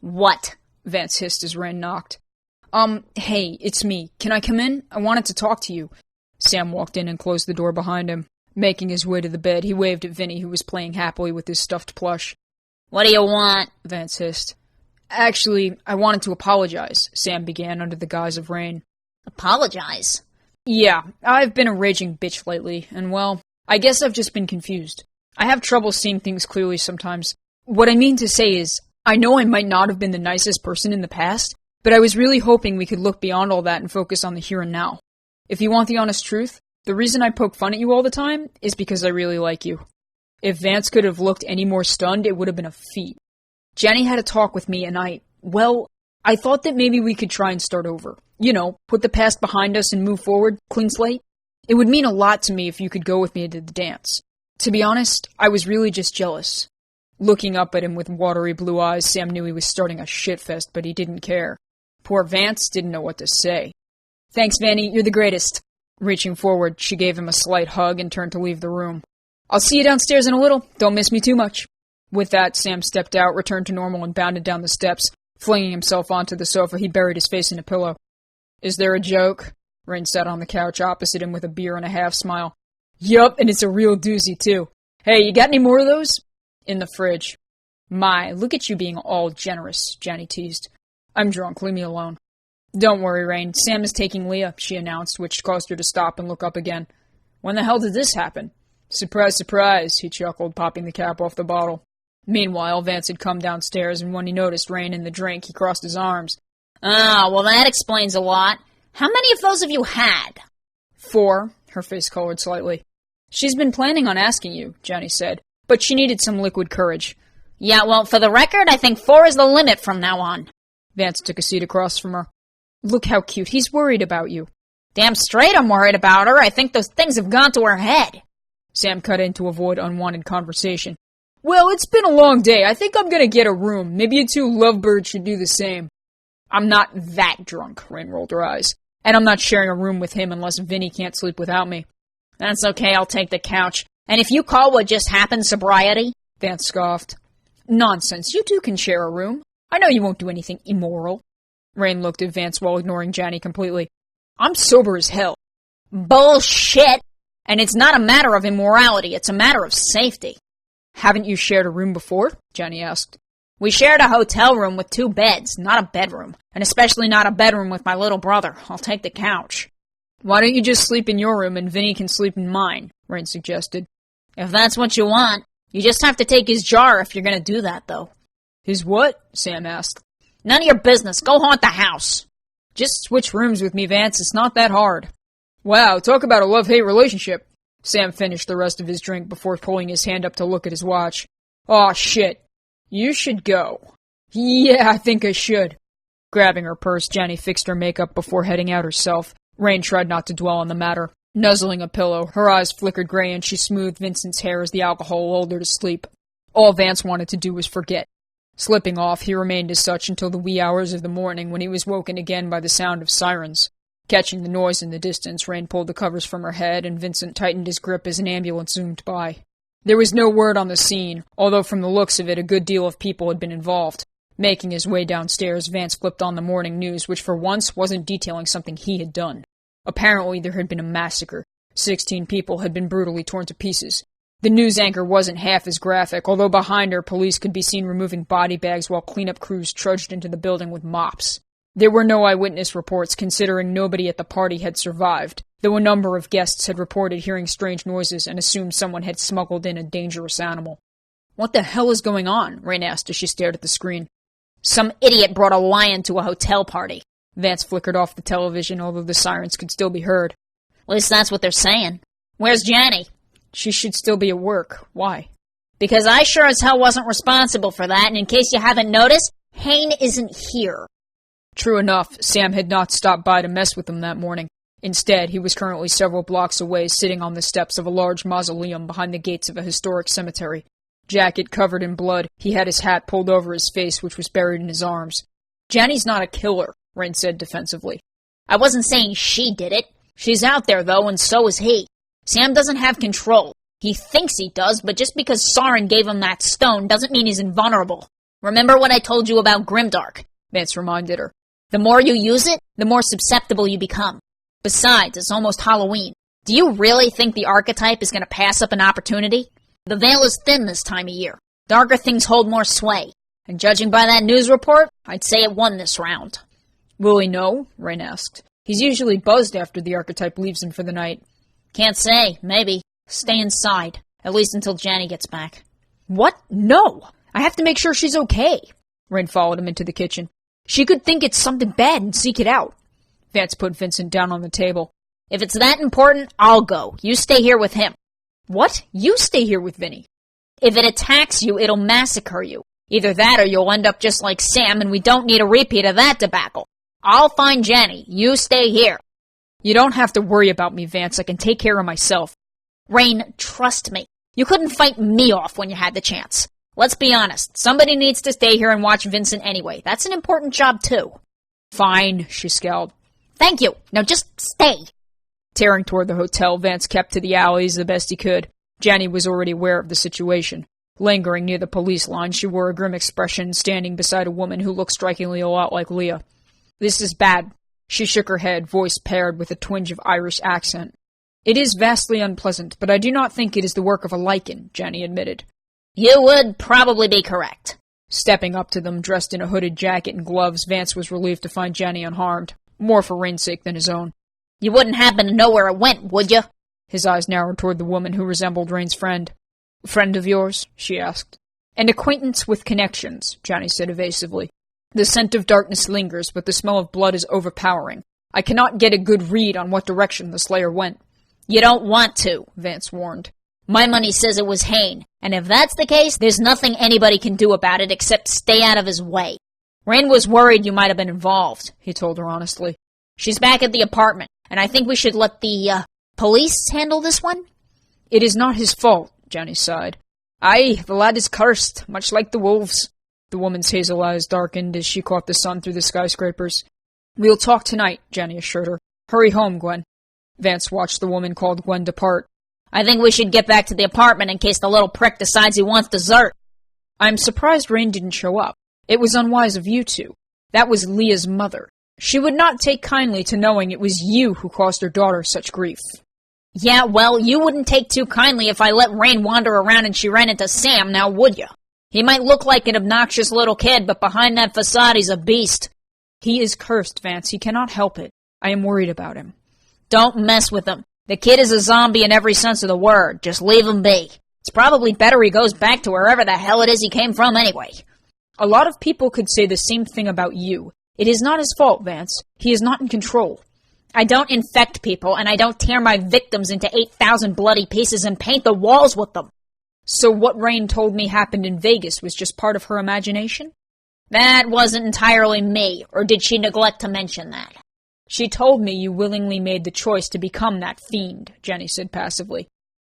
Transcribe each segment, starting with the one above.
What? Vance hissed as Rain knocked. Hey, it's me. Can I come in? I wanted to talk to you. Sam walked in and closed the door behind him. Making his way to the bed, he waved at Vinny, who was playing happily with his stuffed plush. What do you want? Vance hissed. Actually, I wanted to apologize, Sam began under the guise of Rain. Apologize? Yeah, I've been a raging bitch lately, and well, I guess I've just been confused. I have trouble seeing things clearly sometimes. What I mean to say is, I know I might not have been the nicest person in the past, but I was really hoping we could look beyond all that and focus on the here and now. If you want the honest truth, the reason I poke fun at you all the time is because I really like you. If Vance could have looked any more stunned, it would have been a feat. Jenny had a talk with me and I thought that maybe we could try and start over. You know, put the past behind us and move forward, clean slate. It would mean a lot to me if you could go with me to the dance. To be honest, I was really just jealous. Looking up at him with watery blue eyes, Sam knew he was starting a shitfest, but he didn't care. Poor Vance didn't know what to say. Thanks, Vanny, you're the greatest. Reaching forward, she gave him a slight hug and turned to leave the room. I'll see you downstairs in a little. Don't miss me too much. With that, Sam stepped out, returned to normal, and bounded down the steps. Flinging himself onto the sofa, he buried his face in a pillow. Is there a joke? Rain sat on the couch opposite him with a beer and a half-smile. Yup, and it's a real doozy, too. Hey, you got any more of those? In the fridge. My, look at you being all generous, Johnny teased. I'm drunk, leave me alone. Don't worry, Rain. Sam is taking Leah, she announced, which caused her to stop and look up again. When the hell did this happen? Surprise, surprise, he chuckled, popping the cap off the bottle. Meanwhile, Vance had come downstairs, and when he noticed Rain in the drink, he crossed his arms. Ah, well that explains a lot. How many of those have you had? 4. Her face colored slightly. She's been planning on asking you, Johnny said, but she needed some liquid courage. Yeah, well, for the record, I think 4 is the limit from now on. Vance took a seat across from her. Look how cute. He's worried about you. Damn straight I'm worried about her. I think those things have gone to her head. Sam cut in to avoid unwanted conversation. Well, it's been a long day. I think I'm gonna get a room. Maybe you two lovebirds should do the same. I'm not that drunk, Rain rolled her eyes. And I'm not sharing a room with him unless Vinny can't sleep without me. That's okay, I'll take the couch. And if you call what just happened sobriety? Vance scoffed. Nonsense, you two can share a room. I know you won't do anything immoral. Rain looked at Vance while ignoring Johnny completely. I'm sober as hell. Bullshit! And it's not a matter of immorality, it's a matter of safety. Haven't you shared a room before? Johnny asked. We shared a hotel room with 2 beds, not a bedroom. And especially not a bedroom with my little brother. I'll take the couch. Why don't you just sleep in your room and Vinny can sleep in mine? Rain suggested. If that's what you want. You just have to take his jar if you're gonna do that, though. His what? Sam asked. None of your business. Go haunt the house. Just switch rooms with me, Vance. It's not that hard. Wow, talk about a love-hate relationship. Sam finished the rest of his drink before pulling his hand up to look at his watch. Aw, shit. You should go. Yeah, I think I should. Grabbing her purse, Jenny fixed her makeup before heading out herself. Rain tried not to dwell on the matter. Nuzzling a pillow, her eyes flickered gray and she smoothed Vincent's hair as the alcohol lulled her to sleep. All Vance wanted to do was forget. Slipping off, he remained as such until the wee hours of the morning when he was woken again by the sound of sirens. Catching the noise in the distance, Rain pulled the covers from her head and Vincent tightened his grip as an ambulance zoomed by. There was no word on the scene, although from the looks of it a good deal of people had been involved. Making his way downstairs, Vance flipped on the morning news, which for once wasn't detailing something he had done. Apparently there had been a massacre. 16 people had been brutally torn to pieces. The news anchor wasn't half as graphic, although behind her police could be seen removing body bags while cleanup crews trudged into the building with mops. There were no eyewitness reports, considering nobody at the party had survived, though a number of guests had reported hearing strange noises and assumed someone had smuggled in a dangerous animal. What the hell is going on? Rain asked as she stared at the screen. Some idiot brought a lion to a hotel party. Vance flickered off the television, although the sirens could still be heard. At least that's what they're saying. Where's Jenny? She should still be at work. Why? Because I sure as hell wasn't responsible for that, and in case you haven't noticed, Hayne isn't here. True enough, Sam had not stopped by to mess with him that morning. Instead, he was currently several blocks away, sitting on the steps of a large mausoleum behind the gates of a historic cemetery. Jacket covered in blood, he had his hat pulled over his face, which was buried in his arms. Jenny's not a killer, Rain said defensively. I wasn't saying she did it. She's out there, though, and so is he. Sam doesn't have control. He thinks he does, but just because Soren gave him that stone doesn't mean he's invulnerable. Remember what I told you about Grimdark? Vance reminded her. The more you use it, the more susceptible you become. Besides, it's almost Halloween. Do you really think the archetype is going to pass up an opportunity? The veil is thin this time of year. Darker things hold more sway. And judging by that news report, I'd say it won this round. Will he know? Rain asked. He's usually buzzed after the archetype leaves him for the night. Can't say. Maybe. Stay inside. At least until Janny gets back. What? No! I have to make sure she's okay. Rain followed him into the kitchen. She could think it's something bad and seek it out. Vance put Vincent down on the table. If it's that important, I'll go. You stay here with him. What? You stay here with Vinny. If it attacks you, it'll massacre you. Either that or you'll end up just like Sam, and we don't need a repeat of that debacle. I'll find Janny. You stay here. You don't have to worry about me, Vance. I can take care of myself. Rain, trust me. You couldn't fight me off when you had the chance. Let's be honest. Somebody needs to stay here and watch Vincent anyway. That's an important job, too. Fine, she scowled. Thank you. Now just stay. Tearing toward the hotel, Vance kept to the alleys the best he could. Janny was already aware of the situation. Lingering near the police line, she wore a grim expression, standing beside a woman who looked strikingly a lot like Leah. This is bad. She shook her head, voice paired with a twinge of Irish accent. It is vastly unpleasant, but I do not think it is the work of a lichen, Janny admitted. You would probably be correct. Stepping up to them, dressed in a hooded jacket and gloves, Vance was relieved to find Janny unharmed, more for Rain's sake than his own. You wouldn't happen to know where it went, would you? His eyes narrowed toward the woman who resembled Rain's friend. Friend of yours? She asked. An acquaintance with connections, Janny said evasively. The scent of darkness lingers, but the smell of blood is overpowering. I cannot get a good read on what direction the slayer went. You don't want to, Vance warned. My money says it was Hain, and if that's the case, there's nothing anybody can do about it except stay out of his way. Rain was worried you might have been involved, he told her honestly. She's back at the apartment, and I think we should let the, police handle this one? It is not his fault, Janny sighed. Aye, the lad is cursed, much like the wolves. The woman's hazel eyes darkened as she caught the sun through the skyscrapers. We'll talk tonight, Janny assured her. Hurry home, Gwen. Vance watched the woman called Gwen depart. I think we should get back to the apartment in case the little prick decides he wants dessert. I'm surprised Rain didn't show up. It was unwise of you two. That was Leah's mother. She would not take kindly to knowing it was you who caused her daughter such grief. Yeah, well, you wouldn't take too kindly if I let Rain wander around and she ran into Sam, now would you? He might look like an obnoxious little kid, but behind that facade he's a beast. He is cursed, Vance. He cannot help it. I am worried about him. Don't mess with him. The kid is a zombie in every sense of the word. Just leave him be. It's probably better he goes back to wherever the hell it is he came from anyway. A lot of people could say the same thing about you. It is not his fault, Vance. He is not in control. I don't infect people, and I don't tear my victims into 8,000 bloody pieces and paint the walls with them. So what Rain told me happened in Vegas was just part of her imagination? That wasn't entirely me, or did she neglect to mention that? She told me you willingly made the choice to become that fiend, Jenny said passively.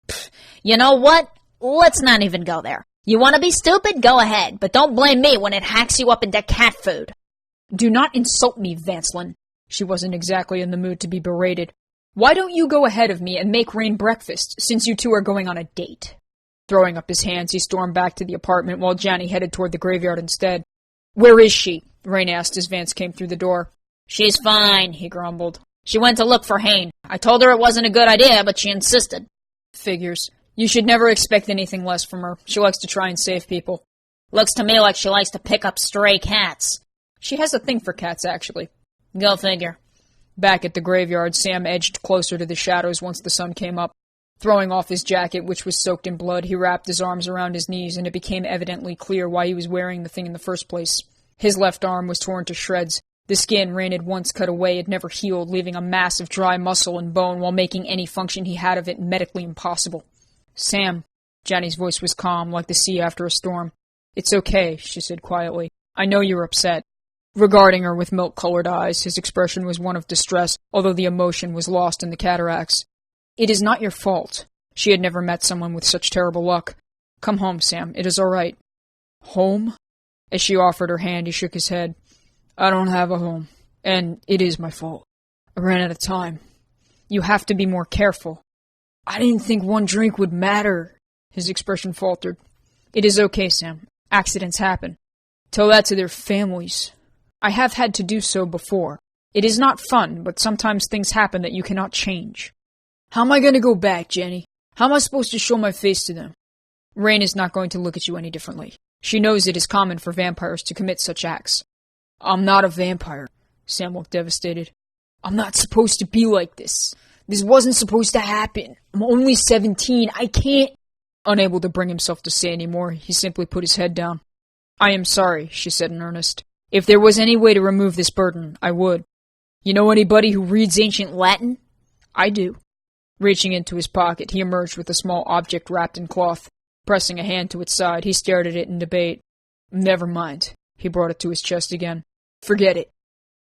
Pfft, you know what? Let's not even go there. You want to be stupid? Go ahead, but don't blame me when it hacks you up into cat food. Do not insult me, Vancelyn. She wasn't exactly in the mood to be berated. Why don't you go ahead of me and make Rain breakfast, since you two are going on a date? Throwing up his hands, he stormed back to the apartment while Janny headed toward the graveyard instead. Where is she? Rain asked as Vance came through the door. She's fine, he grumbled. She went to look for Hain. I told her it wasn't a good idea, but she insisted. Figures. You should never expect anything less from her. She likes to try and save people. Looks to me like she likes to pick up stray cats. She has a thing for cats, actually. Go figure. Back at the graveyard, Sam edged closer to the shadows once the sun came up. Throwing off his jacket, which was soaked in blood, he wrapped his arms around his knees, and it became evidently clear why he was wearing the thing in the first place. His left arm was torn to shreds. The skin Rain had once cut away had never healed, leaving a mass of dry muscle and bone while making any function he had of it medically impossible. Sam. Janny's voice was calm, like the sea after a storm. It's okay, she said quietly. I know you're upset. Regarding her with milk-colored eyes, his expression was one of distress, although the emotion was lost in the cataracts. It is not your fault. She had never met someone with such terrible luck. Come home, Sam. It is all right. Home? As she offered her hand, he shook his head. I don't have a home, and it is my fault. I ran out of time. You have to be more careful. I didn't think one drink would matter. His expression faltered. It is okay, Sam. Accidents happen. Tell that to their families. I have had to do so before. It is not fun, but sometimes things happen that you cannot change. How am I going to go back, Jenny? How am I supposed to show my face to them? Rain is not going to look at you any differently. She knows it is common for vampires to commit such acts. I'm not a vampire. Sam looked devastated. I'm not supposed to be like this. This wasn't supposed to happen. I'm only 17. I can't... Unable to bring himself to say any more, he simply put his head down. I am sorry, she said in earnest. If there was any way to remove this burden, I would. You know anybody who reads ancient Latin? I do. Reaching into his pocket, he emerged with a small object wrapped in cloth. Pressing a hand to its side, he stared at it in debate. Never mind. He brought it to his chest again. Forget it.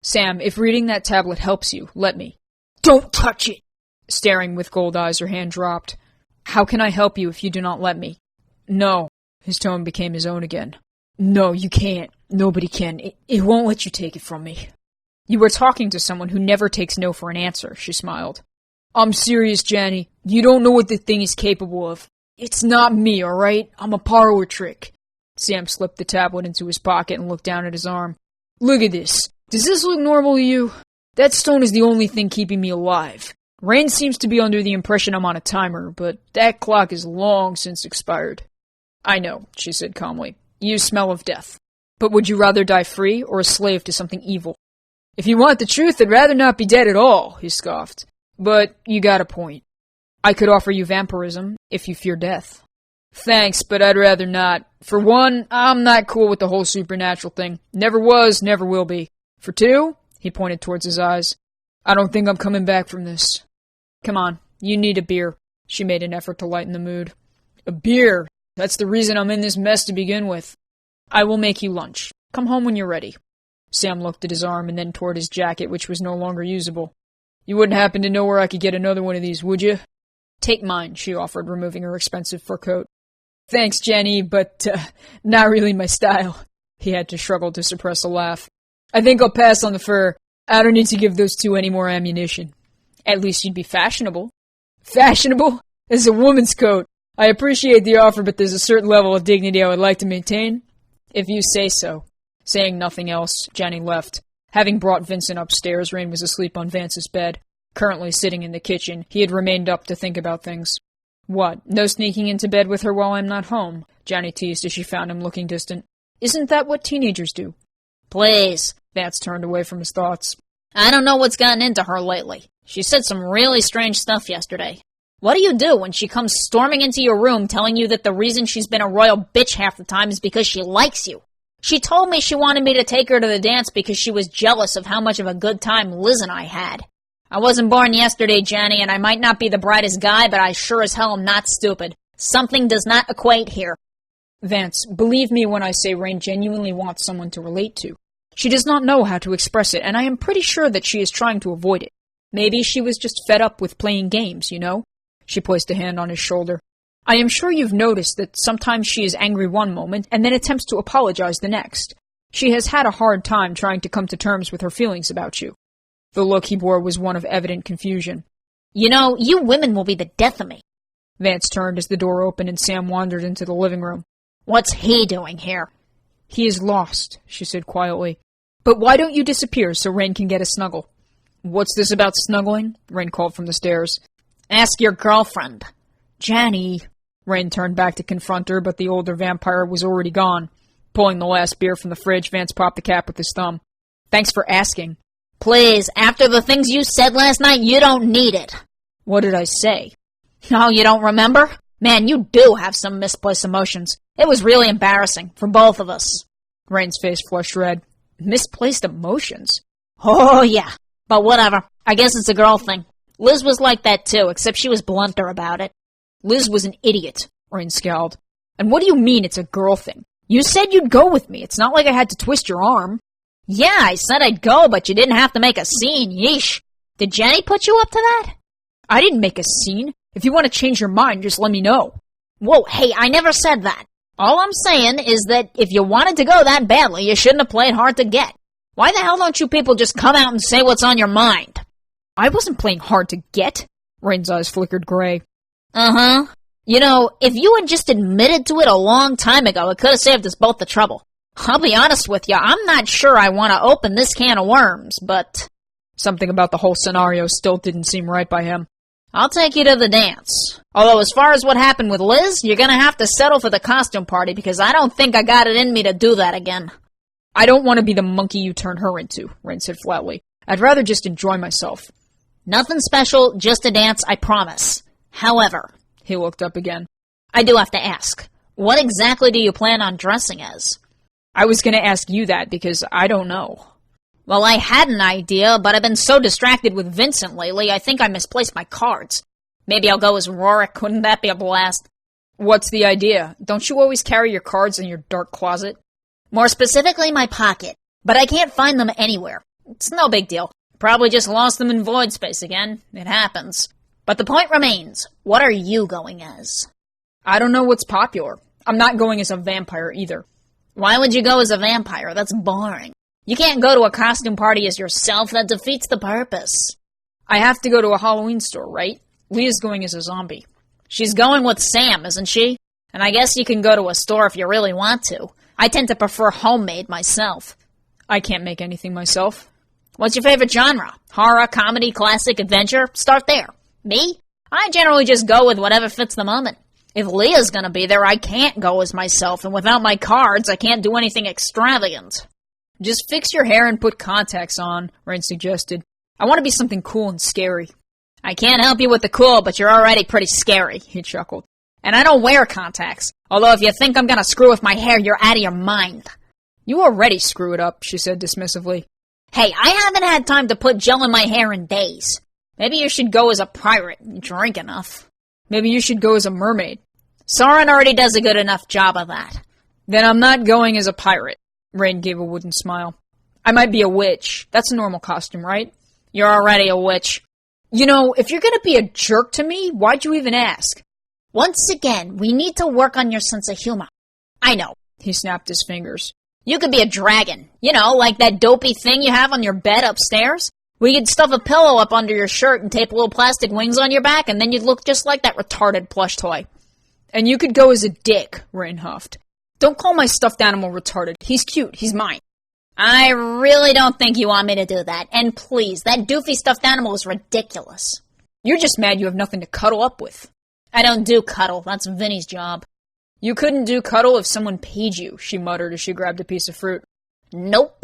Sam, if reading that tablet helps you, let me. Don't touch it! Staring with gold eyes, her hand dropped. How can I help you if you do not let me? No. His tone became his own again. No, you can't. Nobody can. It won't let you take it from me. You were talking to someone who never takes no for an answer, she smiled. I'm serious, Janny. You don't know what the thing is capable of. It's not me, alright? I'm a parlor trick. Sam slipped the tablet into his pocket and looked down at his arm. Look at this. Does this look normal to you? That stone is the only thing keeping me alive. Rain seems to be under the impression I'm on a timer, but that clock is long since expired. I know, she said calmly. You smell of death. But would you rather die free or a slave to something evil? If you want the truth, I'd rather not be dead at all, he scoffed. But you got a point. I could offer you vampirism if you fear death. Thanks, but I'd rather not. For one, I'm not cool with the whole supernatural thing. Never was, never will be. For two, he pointed towards his eyes, I don't think I'm coming back from this. Come on, you need a beer. She made an effort to lighten the mood. A beer? That's the reason I'm in this mess to begin with. I will make you lunch. Come home when you're ready. Sam looked at his arm and then toward his jacket, which was no longer usable. You wouldn't happen to know where I could get another one of these, would you? Take mine, she offered, removing her expensive fur coat. Thanks, Jenny, but, not really my style. He had to struggle to suppress a laugh. I think I'll pass on the fur. I don't need to give those two any more ammunition. At least you'd be fashionable. Fashionable? It's a woman's coat. I appreciate the offer, but there's a certain level of dignity I would like to maintain. If you say so. Saying nothing else, Jenny left. Having brought Vincent upstairs, Rain was asleep on Vance's bed. Currently sitting in the kitchen, he had remained up to think about things. What, no sneaking into bed with her while I'm not home? Johnny teased as she found him looking distant. Isn't that what teenagers do? Please. Vance turned away from his thoughts. I don't know what's gotten into her lately. She said some really strange stuff yesterday. What do you do when she comes storming into your room telling you that the reason she's been a royal bitch half the time is because she likes you? She told me she wanted me to take her to the dance because she was jealous of how much of a good time Liz and I had. I wasn't born yesterday, Jenny, and I might not be the brightest guy, but I sure as hell am not stupid. Something does not equate here. Vance, believe me when I say Rain genuinely wants someone to relate to. She does not know how to express it, and I am pretty sure that she is trying to avoid it. Maybe she was just fed up with playing games, you know? She placed a hand on his shoulder. I am sure you've noticed that sometimes she is angry one moment and then attempts to apologize the next. She has had a hard time trying to come to terms with her feelings about you. The look he bore was one of evident confusion. You know, you women will be the death of me. Vance turned as the door opened and Sam wandered into the living room. What's he doing here? He is lost, she said quietly. But why don't you disappear so Rain can get a snuggle? What's this about snuggling? Rain called from the stairs. Ask your girlfriend. Janny. Rain turned back to confront her, but the older vampire was already gone. Pulling the last beer from the fridge, Vance popped the cap with his thumb. Thanks for asking. Please, after the things you said last night, you don't need it. What did I say? Oh, you don't remember? Man, you do have some misplaced emotions. It was really embarrassing for both of us. Rain's face flushed red. Misplaced emotions? Oh, yeah. But whatever. I guess it's a girl thing. Liz was like that too, except she was blunter about it. Liz was an idiot, Rain scowled. And what do you mean it's a girl thing? You said you'd go with me. It's not like I had to twist your arm. Yeah, I said I'd go, but you didn't have to make a scene, yeesh. Did Jenny put you up to that? I didn't make a scene. If you want to change your mind, just let me know. Whoa, hey, I never said that. All I'm saying is that if you wanted to go that badly, you shouldn't have played hard to get. Why the hell don't you people just come out and say what's on your mind? I wasn't playing hard to get. Rain's eyes flickered gray. Uh-huh. You know, if you had just admitted to it a long time ago, it could have saved us both the trouble. I'll be honest with you, I'm not sure I want to open this can of worms, but... Something about the whole scenario still didn't seem right by him. I'll take you to the dance. Although as far as what happened with Liz, you're gonna have to settle for the costume party because I don't think I got it in me to do that again. I don't want to be the monkey you turn her into, Rain said flatly. I'd rather just enjoy myself. Nothing special, just a dance, I promise. However, he looked up again. I do have to ask, what exactly do you plan on dressing as? I was gonna ask you that because I don't know. Well, I had an idea, but I've been so distracted with Vincent lately, I think I misplaced my cards. Maybe I'll go as Rorik, wouldn't that be a blast? What's the idea? Don't you always carry your cards in your dark closet? More specifically, my pocket. But I can't find them anywhere. It's no big deal. Probably just lost them in void space again. It happens. But the point remains, what are you going as? I don't know what's popular. I'm not going as a vampire either. Why would you go as a vampire? That's boring. You can't go to a costume party as yourself. That defeats the purpose. I have to go to a Halloween store, right? Leah's going as a zombie. She's going with Sam, isn't she? And I guess you can go to a store if you really want to. I tend to prefer homemade myself. I can't make anything myself. What's your favorite genre? Horror, comedy, classic, adventure? Start there. Me? I generally just go with whatever fits the moment. If Leah's gonna be there, I can't go as myself, and without my cards, I can't do anything extravagant. Just fix your hair and put contacts on, Rain suggested. I want to be something cool and scary. I can't help you with the cool, but you're already pretty scary, he chuckled. And I don't wear contacts. Although if you think I'm gonna screw with my hair, you're out of your mind. You already screw it up, she said dismissively. Hey, I haven't had time to put gel in my hair in days. Maybe you should go as a pirate. You drink enough. Maybe you should go as a mermaid. Soren already does a good enough job of that. Then I'm not going as a pirate. Rain gave a wooden smile. I might be a witch. That's a normal costume, right? You're already a witch. You know, if you're gonna be a jerk to me, why'd you even ask? Once again, we need to work on your sense of humor. I know. He snapped his fingers. You could be a dragon. You know, like that dopey thing you have on your bed upstairs. We could stuff a pillow up under your shirt and tape little plastic wings on your back, and then you'd look just like that retarded plush toy. And you could go as a dick, Rain huffed. Don't call my stuffed animal retarded. He's cute. He's mine. I really don't think you want me to do that. And please, that doofy stuffed animal is ridiculous. You're just mad you have nothing to cuddle up with. I don't do cuddle. That's Vinny's job. You couldn't do cuddle if someone paid you, she muttered as she grabbed a piece of fruit. Nope.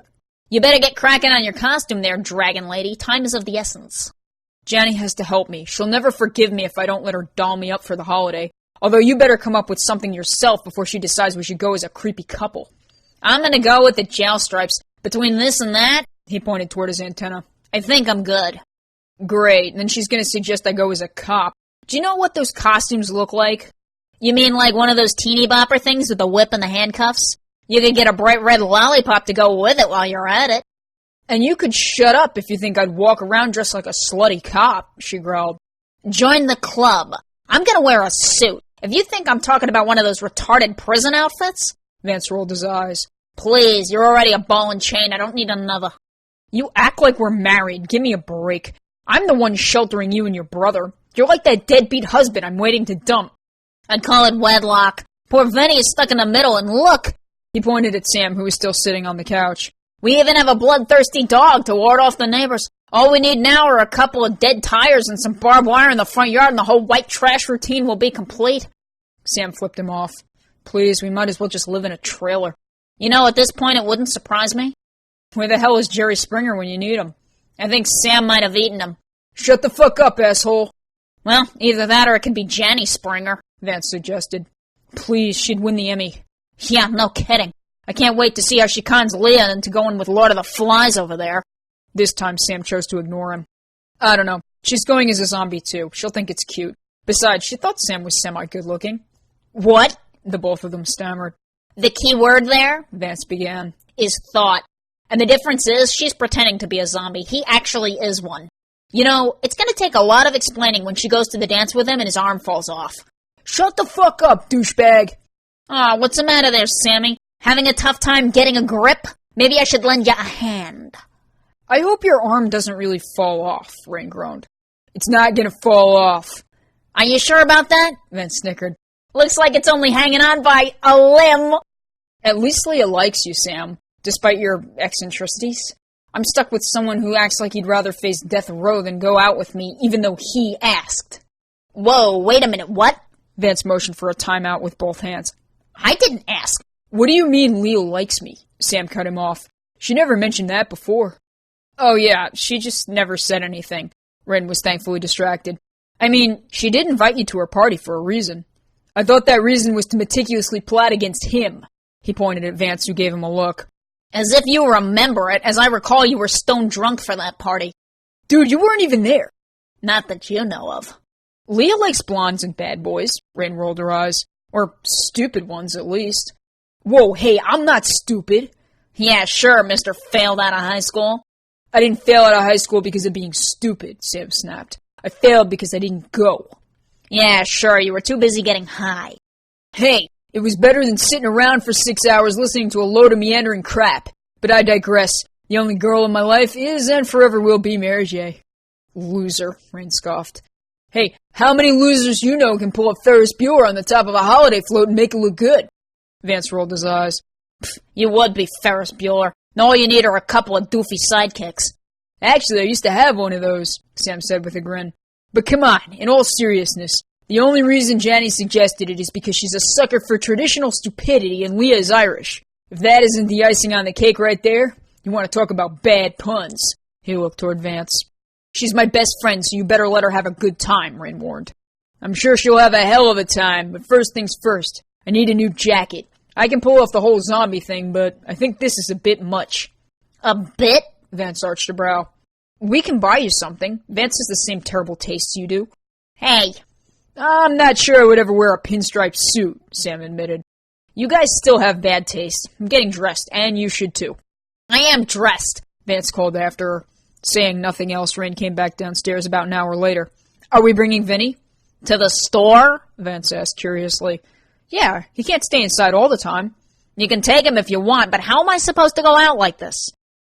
You better get cracking on your costume there, dragon lady. Time is of the essence. Janny has to help me. She'll never forgive me if I don't let her doll me up for the holiday. Although you better come up with something yourself before she decides we should go as a creepy couple. I'm gonna go with the gel stripes. Between this and that, he pointed toward his antenna, I think I'm good. Great, then she's gonna suggest I go as a cop. Do you know what those costumes look like? You mean like one of those teeny bopper things with the whip and the handcuffs? You could get a bright red lollipop to go with it while you're at it. And you could shut up if you think I'd walk around dressed like a slutty cop, she growled. Join the club. I'm gonna wear a suit. If you think I'm talking about one of those retarded prison outfits... Vance rolled his eyes. Please, you're already a ball and chain. I don't need another. You act like we're married. Give me a break. I'm the one sheltering you and your brother. You're like that deadbeat husband I'm waiting to dump. I'd call it wedlock. Poor Vinny is stuck in the middle, and look! He pointed at Sam, who was still sitting on the couch. We even have a bloodthirsty dog to ward off the neighbors. All we need now are a couple of dead tires and some barbed wire in the front yard, and the whole white trash routine will be complete. Sam flipped him off. Please, we might as well just live in a trailer. You know, at this point it wouldn't surprise me. Where the hell is Jerry Springer when you need him? I think Sam might have eaten him. Shut the fuck up, asshole. Well, either that or it could be Janny Springer, Vance suggested. Please, she'd win the Emmy. Yeah, no kidding. I can't wait to see how she cons Leah into going with Lord of the Flies over there. This time Sam chose to ignore him. I don't know. She's going as a zombie too. She'll think it's cute. Besides, she thought Sam was semi-good-looking. What? The both of them stammered. The key word there, Vance began, is thought. And the difference is she's pretending to be a zombie. He actually is one. You know, it's going to take a lot of explaining when she goes to the dance with him and his arm falls off. Shut the fuck up, douchebag. Aw, what's the matter there, Sammy? Having a tough time getting a grip? Maybe I should lend you a hand. I hope your arm doesn't really fall off, Rain groaned. It's not gonna fall off. Are you sure about that? Vance snickered. Looks like it's only hanging on by a limb. At least Leah likes you, Sam, despite your eccentricities. I'm stuck with someone who acts like he'd rather face death row than go out with me, even though he asked. Whoa, wait a minute, what? Vance motioned for a timeout with both hands. I didn't ask. What do you mean Leah likes me? Sam cut him off. She never mentioned that before. Oh yeah, she just never said anything. Ren was thankfully distracted. I mean, she did invite you to her party for a reason. I thought that reason was to meticulously plot against him. He pointed at Vance, who gave him a look. As if you remember it. As I recall, you were stone drunk for that party. Dude, you weren't even there. Not that you know of. Leah likes blondes and bad boys. Ren rolled her eyes. Or stupid ones, at least. Whoa, hey, I'm not stupid. Yeah, sure, Mr. Failed out of high school. I didn't fail out of high school because of being stupid, Sam snapped. I failed because I didn't go. Yeah, sure, you were too busy getting high. Hey, it was better than sitting around for 6 hours listening to a load of meandering crap. But I digress. The only girl in my life is and forever will be Mary J. Loser, Rain scoffed. Hey, how many losers you know can pull a Ferris Bueller on the top of a holiday float and make it look good? Vance rolled his eyes. You would be Ferris Bueller. And all you need are a couple of doofy sidekicks. Actually, I used to have one of those, Sam said with a grin. But come on, in all seriousness, the only reason Janny suggested it is because she's a sucker for traditional stupidity and Leah is Irish. If that isn't the icing on the cake right there, you want to talk about bad puns. He looked toward Vance. She's my best friend, so you better let her have a good time, Ren warned. I'm sure she'll have a hell of a time, but first things first. I need a new jacket. I can pull off the whole zombie thing, but I think this is a bit much. A bit? Vance arched a brow. We can buy you something. Vance has the same terrible tastes you do. Hey. I'm not sure I would ever wear a pinstripe suit, Sam admitted. You guys still have bad taste. I'm getting dressed, and you should too. I am dressed, Vance called after her. Saying nothing else, Rain came back downstairs about an hour later. Are we bringing Vinny? To the store? Vance asked curiously. Yeah, he can't stay inside all the time. You can take him if you want, but how am I supposed to go out like this?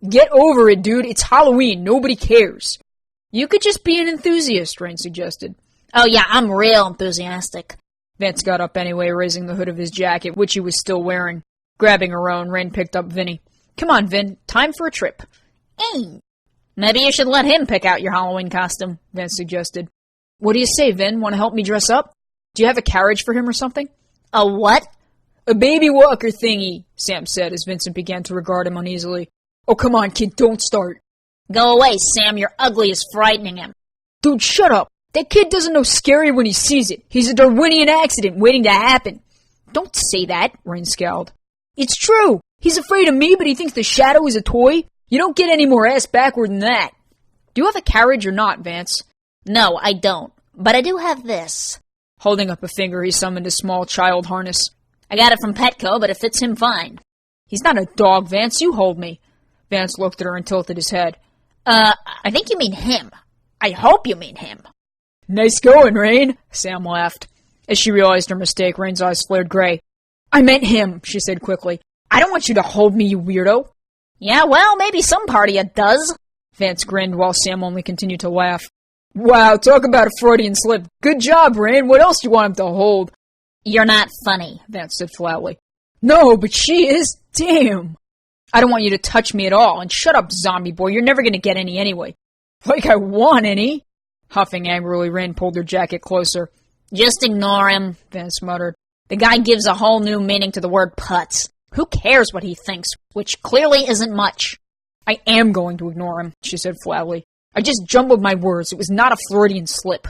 Get over it, dude. It's Halloween. Nobody cares. You could just be an enthusiast, Rain suggested. Oh yeah, I'm real enthusiastic. Vance got up anyway, raising the hood of his jacket, which he was still wearing. Grabbing her own, Rain picked up Vinny. Come on, Vin. Time for a trip. Hey. Maybe you should let him pick out your Halloween costume, Vance suggested. What do you say, Vin? Want to help me dress up? Do you have a carriage for him or something? A what? A baby walker thingy, Sam said as Vincent began to regard him uneasily. Oh, come on, kid, don't start. Go away, Sam. Your ugly is frightening him. Dude, shut up. That kid doesn't know scary when he sees it. He's a Darwinian accident waiting to happen. Don't say that, Rain scowled. It's true. He's afraid of me, but he thinks the shadow is a toy. You don't get any more ass backward than that. Do you have a carriage or not, Vance? No, I don't. But I do have this. Holding up a finger, he summoned a small child harness. I got it from Petco, but it fits him fine. He's not a dog, Vance. You hold me. Vance looked at her and tilted his head. I think you mean him. I hope you mean him. Nice going, Rain, Sam laughed. As she realized her mistake, Rain's eyes flared gray. I meant him, she said quickly. I don't want you to hold me, you weirdo. Yeah, well, maybe some part of you does. Vance grinned while Sam only continued to laugh. Wow, talk about a Freudian slip. Good job, Rain. What else do you want him to hold? You're not funny, Vance said flatly. No, but she is. Damn. I don't want you to touch me at all. And shut up, zombie boy. You're never going to get any anyway. Like I want any. Huffing angrily, Rain pulled her jacket closer. Just ignore him, Vance muttered. The guy gives a whole new meaning to the word putz. Who cares what he thinks, which clearly isn't much. I am going to ignore him, she said flatly. I just jumbled my words. It was not a Freudian slip.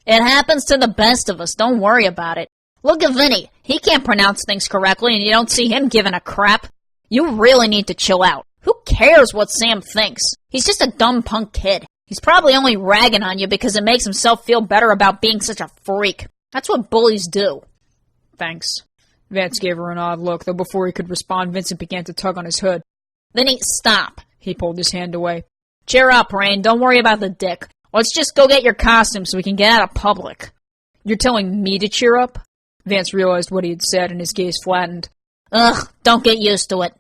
It happens to the best of us. Don't worry about it. Look at Vinny. He can't pronounce things correctly, and you don't see him giving a crap. You really need to chill out. Who cares what Sam thinks? He's just a dumb punk kid. He's probably only ragging on you because it makes himself feel better about being such a freak. That's what bullies do. Thanks. Vance gave her an odd look, though before he could respond, Vincent began to tug on his hood. Vinny, stop. He pulled his hand away. Cheer up, Rain. Don't worry about the dick. Let's just go get your costume so we can get out of public. You're telling me to cheer up? Vance realized what he had said, and his gaze flattened. Ugh, don't get used to it.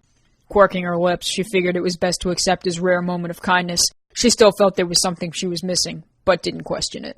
Quirking her lips, she figured it was best to accept his rare moment of kindness. She still felt there was something she was missing, but didn't question it.